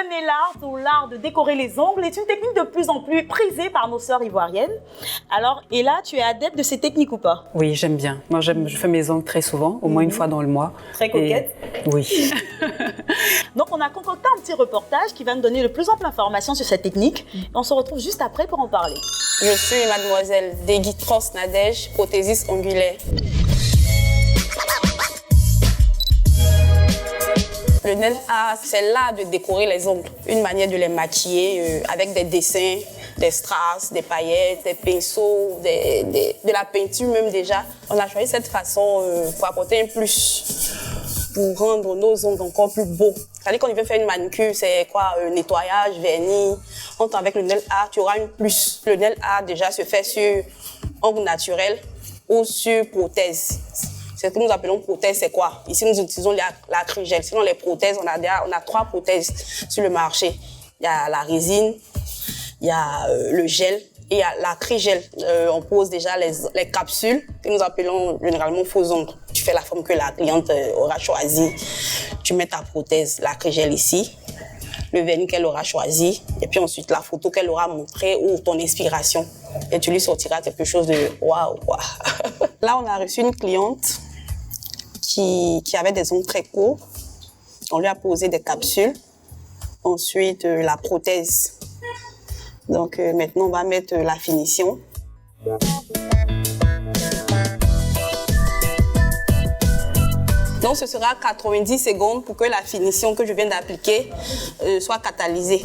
nail art ou l'art de décorer les ongles est une technique de plus en plus prisée par nos sœurs ivoiriennes. Alors, Ella, tu es adepte de ces techniques ou pas? Oui, j'aime bien. Moi, je fais mes ongles très souvent, au moins une fois dans le mois. Très coquette. Oui. Donc, on a concocté un petit reportage qui va nous donner de plus amples informations sur cette technique. On se retrouve juste après pour en parler. Je suis mademoiselle Deguitros Nadège, prothésiste ongulaire. Le nail art, c'est l'art de décorer les ongles. Une manière de les maquiller avec des dessins, des strass, des paillettes, des pinceaux, de la peinture même déjà. On a choisi cette façon pour apporter un plus, pour rendre nos ongles encore plus beaux. C'est-à-dire qu'on veut faire une manucure, c'est quoi? Nettoyage, vernis. Entre avec le nail art, tu auras une plus. Le nail art déjà se fait sur ongles naturels ou sur prothèse. Ce que nous appelons prothèse, c'est quoi? Ici, nous utilisons l'acrygel. Sinon, les prothèses, on a 3 prothèses sur le marché. Il y a la résine, il y a le gel et il y a l'acrygel. On pose déjà les capsules que nous appelons généralement faux ongles. Tu fais la forme que la cliente aura choisie. Tu mets ta prothèse, l'acrygel ici, le vernis qu'elle aura choisi et puis ensuite la photo qu'elle aura montrée ou ton inspiration. Et tu lui sortiras quelque chose de waouh, quoi. Là, on a reçu une cliente qui avait des ongles très courts. On lui a posé des capsules. Ensuite, la prothèse. Donc, maintenant, on va mettre la finition. Donc, ce sera 90 secondes pour que la finition que je viens d'appliquer soit catalysée.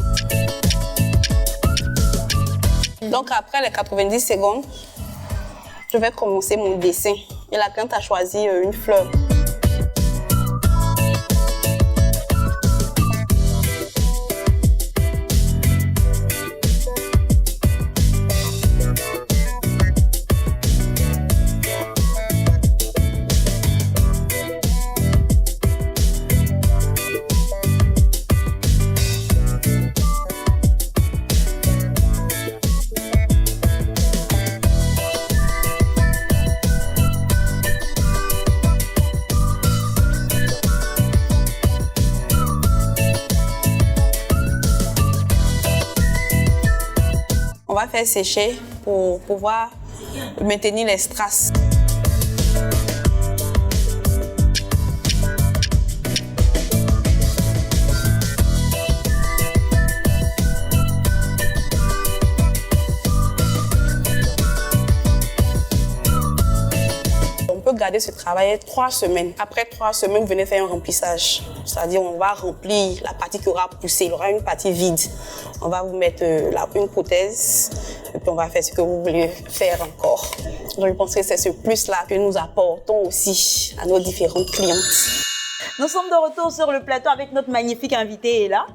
Donc, après les 90 secondes, je vais commencer mon dessin. Et la cliente a choisi une fleur. On va faire sécher pour pouvoir maintenir les strass. On peut garder ce travail 3 semaines. Après 3 semaines, vous venez faire un remplissage. C'est-à-dire on va remplir la partie qui aura poussé. Il y aura une partie vide. On va vous mettre une prothèse et puis on va faire ce que vous voulez faire encore. Donc je pense que c'est ce plus-là que nous apportons aussi à nos différentes clientes. Nous sommes de retour sur le plateau avec notre magnifique invitée Ella.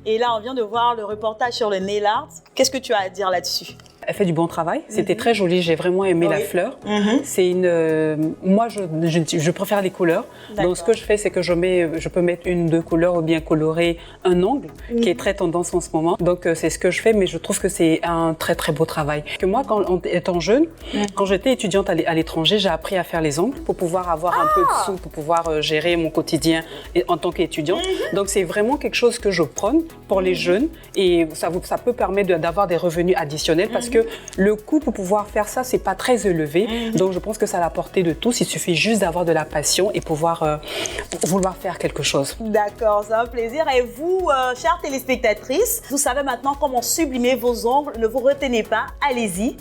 Et là, on vient de voir le reportage sur le nail art. Qu'est-ce que tu as à dire là-dessus? Elle fait du bon travail. C'était très joli. J'ai vraiment aimé la fleur. C'est une. Moi, je préfère les couleurs. Donc, ce que je fais, c'est que je peux mettre 1 ou 2 couleurs ou bien colorer un ongle qui est très tendance en ce moment. Donc, c'est ce que je fais, mais je trouve que c'est un très très beau travail. Que moi, étant jeune, quand j'étais étudiante à l'étranger, j'ai appris à faire les ongles pour pouvoir avoir un peu de sous, pour pouvoir gérer mon quotidien en tant qu'étudiante. Donc, c'est vraiment quelque chose que je prône pour les jeunes et ça peut permettre d'avoir des revenus additionnels parce que le coût pour pouvoir faire ça, c'est pas très élevé. Donc, je pense que c'est à la portée de tous. Il suffit juste d'avoir de la passion et pouvoir vouloir faire quelque chose. D'accord, c'est un plaisir. Et vous, chères téléspectatrices, vous savez maintenant comment sublimer vos ongles. Ne vous retenez pas, allez-y.